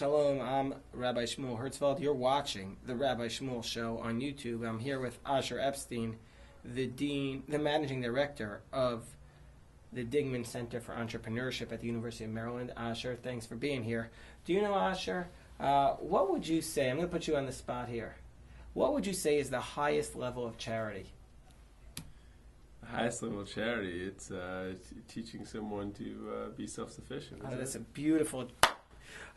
Shalom, I'm Rabbi Shmuel Hertzfeld. You're watching the Rabbi Shmuel Show on YouTube. I'm here with Asher Epstein, the managing director of the Dingman Center for Entrepreneurship at the University of Maryland. Asher, thanks for being here. Do you know, Asher, what would you say, I'm going to put you on the spot here, what would you say is the highest level of charity? The highest level of charity, it's teaching someone to be self-sufficient. That's a beautiful...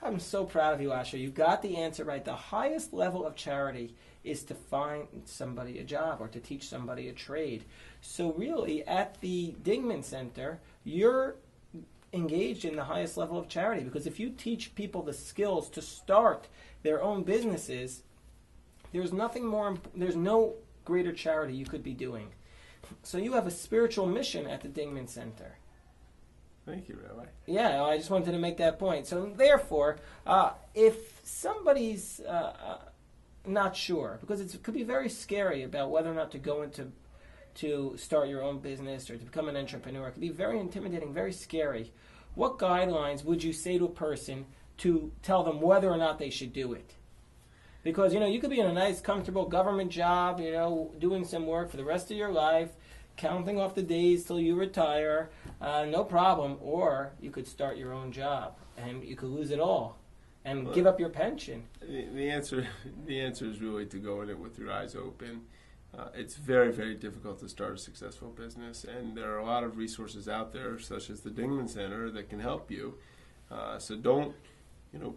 I'm so proud of you, Asher. You got the answer right. The highest level of charity is to find somebody a job or to teach somebody a trade. So really, at the Dingman Center, you're engaged in the highest level of charity, because if you teach people the skills to start their own businesses, there's no greater charity you could be doing. So you have a spiritual mission at the Dingman Center. Thank you, Rabbi. Yeah, I just wanted to make that point. So therefore, if somebody's not sure, because it could be very scary about whether or not to go into to start your own business or to become an entrepreneur, it could be very intimidating, very scary. What guidelines would you say to a person to tell them whether or not they should do it? Because, you could be in a nice, comfortable government job, doing some work for the rest of your life, counting off the days till you retire, no problem. Or you could start your own job and you could lose it all and give up your pension. The answer is really to go in it with your eyes open. It's very, very difficult to start a successful business, and there are a lot of resources out there, such as the Dingman Center, that can help you. So don't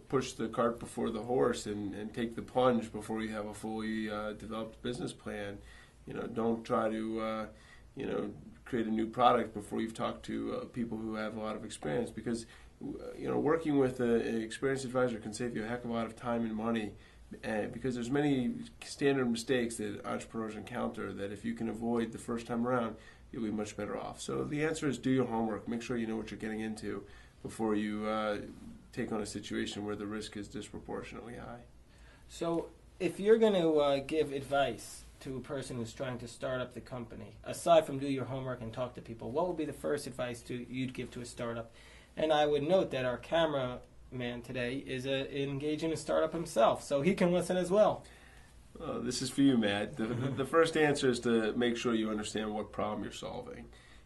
push the cart before the horse and take the plunge before you have a fully developed business plan. Don't try to create a new product before you've talked to people who have a lot of experience, because working with an experienced advisor can save you a heck of a lot of time and money, because there's many standard mistakes that entrepreneurs encounter that if you can avoid the first time around, you'll be much better off. So the answer is do your homework. Make sure you know what you're getting into before you take on a situation where the risk is disproportionately high. So if you're going to give advice to a person who's trying to start up the company, aside from do your homework and talk to people, what would be the first advice you'd give to a startup? And I would note that our cameraman today is engaged in a startup himself, so he can listen as well. This is for you, Matt. The first answer is to make sure you understand what problem you're solving.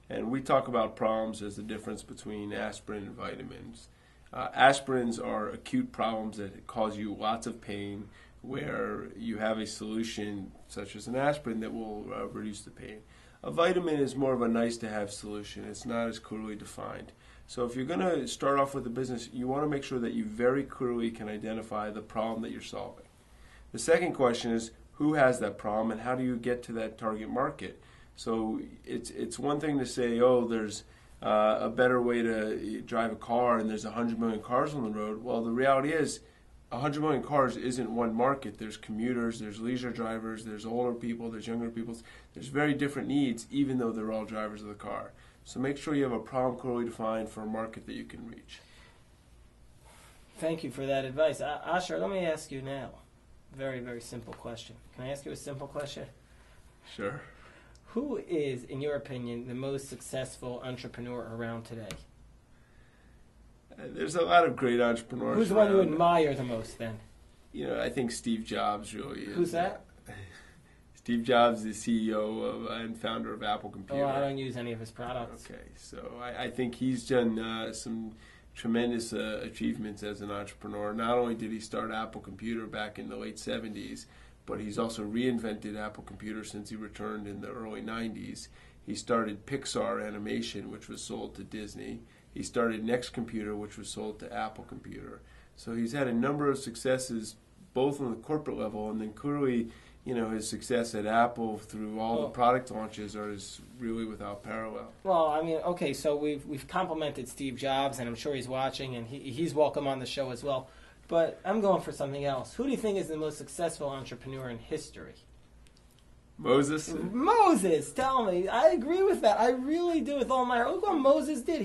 And we talk about problems as the difference between aspirin and vitamins. Aspirins are acute problems that cause you lots of pain, where you have a solution such as an aspirin that will reduce the pain. A vitamin is more of a nice-to-have solution. It's not as clearly defined. So if you're going to start off with a business, you want to make sure that you very clearly can identify the problem that you're solving. The second question is, who has that problem and how do you get to that target market? So it's one thing to say, there's a better way to drive a car and there's 100 million cars on the road. Well, the reality is 100 million cars isn't one market. There's commuters, there's leisure drivers, there's older people, there's younger people. There's very different needs, even though they're all drivers of the car. So make sure you have a problem clearly defined for a market that you can reach. Thank you for that advice. Asher, let me ask you now a very, very simple question. Can I ask you a simple question? Sure. Who is, in your opinion, the most successful entrepreneur around today? There's a lot of great entrepreneurs. Who's the one you admire the most, then? I think Steve Jobs really is. Who's that? Steve Jobs is the CEO and founder of Apple Computer. Oh, I don't use any of his products. Okay, so I think he's done some tremendous achievements as an entrepreneur. Not only did he start Apple Computer back in the late 70s, but he's also reinvented Apple Computer since he returned in the early 90s. He started Pixar Animation, which was sold to Disney. He started Next Computer, which was sold to Apple Computer. So he's had a number of successes, both on the corporate level, and then clearly, his success at Apple through all the product launches is really without parallel. Well, okay, so we've complimented Steve Jobs, and I'm sure he's watching, and he's welcome on the show as well. But I'm going for something else. Who do you think is the most successful entrepreneur in history? Moses? Moses, tell me. I agree with that. I really do with all my heart. Look what Moses did.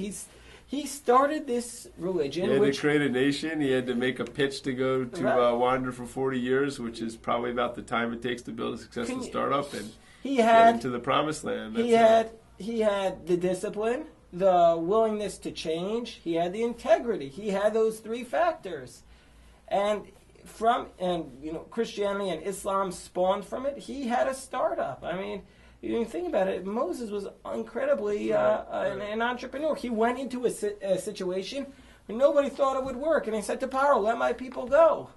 He started this religion. He had to create a nation. He had to make a pitch to go to wander for 40 years, which is probably about the time it takes to build a successful startup and get into the promised land. He had the discipline, the willingness to change. He had the integrity. He had those three factors. and Christianity and Islam spawned from it. He had a startup. I mean, you think about it. Moses was incredibly an entrepreneur. He went into a situation where nobody thought it would work, and he said to Paro, "Let my people go."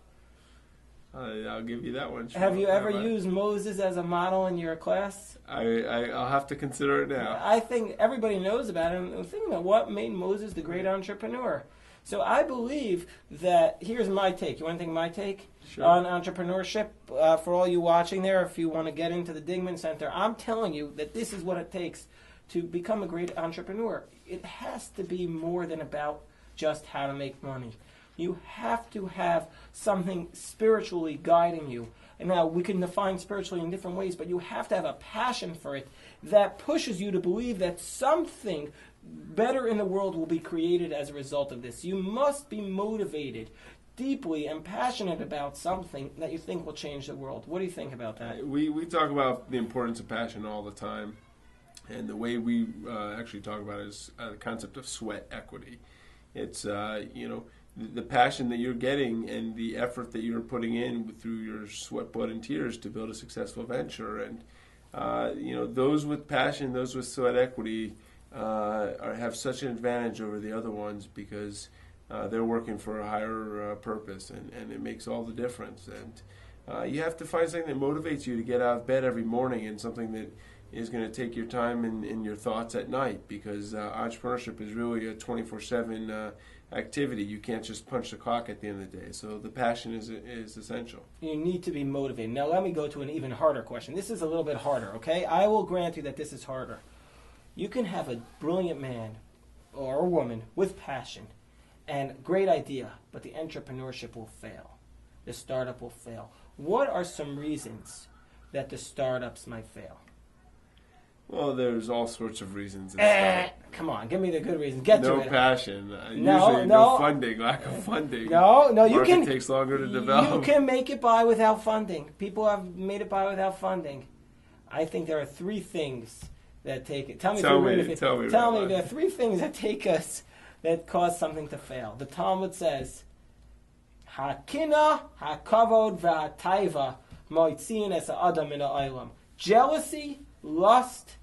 I'll give you that one. Have you ever used Moses as a model in your class? I'll have to consider it now. I think everybody knows about him. And think about what made Moses the great entrepreneur. So I believe that, here's my take. You want to take my take on entrepreneurship? For all you watching there, if you want to get into the Digman Center, I'm telling you that this is what it takes to become a great entrepreneur. It has to be more than about just how to make money. You have to have something spiritually guiding you. And now we can define spiritually in different ways, but you have to have a passion for it that pushes you to believe that something better in the world will be created as a result of this. You must be motivated deeply and passionate about something that you think will change the world. What do you think about that? We talk about the importance of passion all the time. And the way we actually talk about it is the concept of sweat equity. It's, the passion that you're getting and the effort that you're putting in through your sweat, blood, and tears to build a successful venture. And, those with passion, those with sweat equity have such an advantage over the other ones because they're working for a higher purpose, and it makes all the difference. And you have to find something that motivates you to get out of bed every morning and something that is going to take your time and your thoughts at night, because entrepreneurship is really a 24/7 activity. You can't just punch the clock at the end of the day. So the passion is essential. You need to be motivated. Now let me go to an even harder question. This is a little bit harder, okay? I will grant you that this is harder. You can have a brilliant man or a woman with passion and great idea, but the entrepreneurship will fail. The startup will fail. What are some reasons that the startups might fail? Well, there's all sorts of reasons. Come on, give me the good reasons. Get to it. No passion. No Usually no funding, lack of funding. No, you can. Market takes longer to develop. You can make it by without funding. People have made it by without funding. I think there are three things that take it. Tell me. Tell me. There are three things that cause something to fail. The Talmud says, "Hakina, hakavod, v'hataiva, moitzin es ha'adam min ha'olam." Jealousy, lust,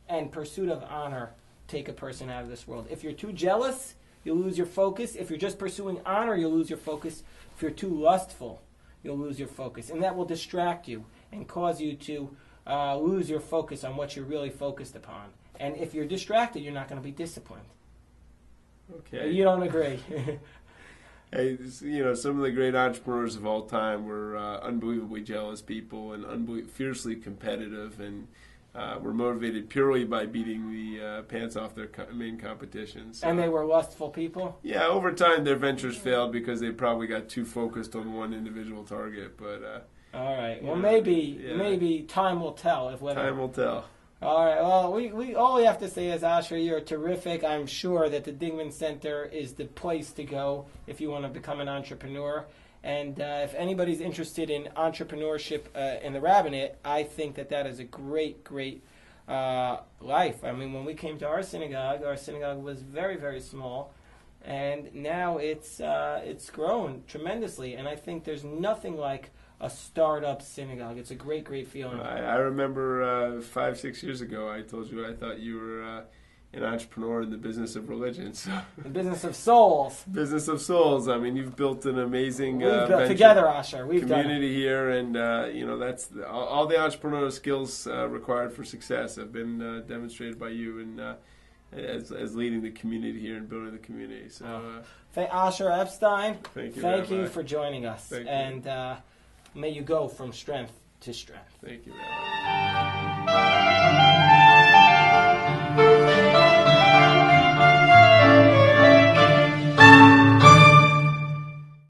and pursuit of honor take a person out of this world. If you're too jealous, you'll lose your focus. If you're just pursuing honor, you'll lose your focus. If you're too lustful, you'll lose your focus. And that will distract you and cause you to lose your focus on what you're really focused upon. And if you're distracted, you're not going to be disciplined. Okay. You don't agree? Hey, some of the great entrepreneurs of all time were unbelievably jealous people and fiercely competitive, and were motivated purely by beating the pants off their main competition. So, and they were lustful people? Yeah, over time their ventures failed because they probably got too focused on one individual target. But all right. Well, maybe time will tell. Time will tell. All right. Well, we all we have to say is, Asher, you're terrific. I'm sure that the Digman Center is the place to go if you want to become an entrepreneur. And if anybody's interested in entrepreneurship in the rabbinate, I think that is a great life. I mean, when we came to our synagogue was very, very small, and now it's grown tremendously. And I think there's nothing like a startup synagogue. It's a great feeling. I remember 5-6 years ago, I told you I thought you were an entrepreneur in the business of religion. So. The business of souls. Business of souls. I mean, you've built an amazing we've built together, Asher. We've community here, and that's all the entrepreneurial skills required for success have been demonstrated by you, and as leading the community here and building the community. So, Asher Epstein, thank you for joining us, and may you go from strength to strength. Thank you, Rabbi.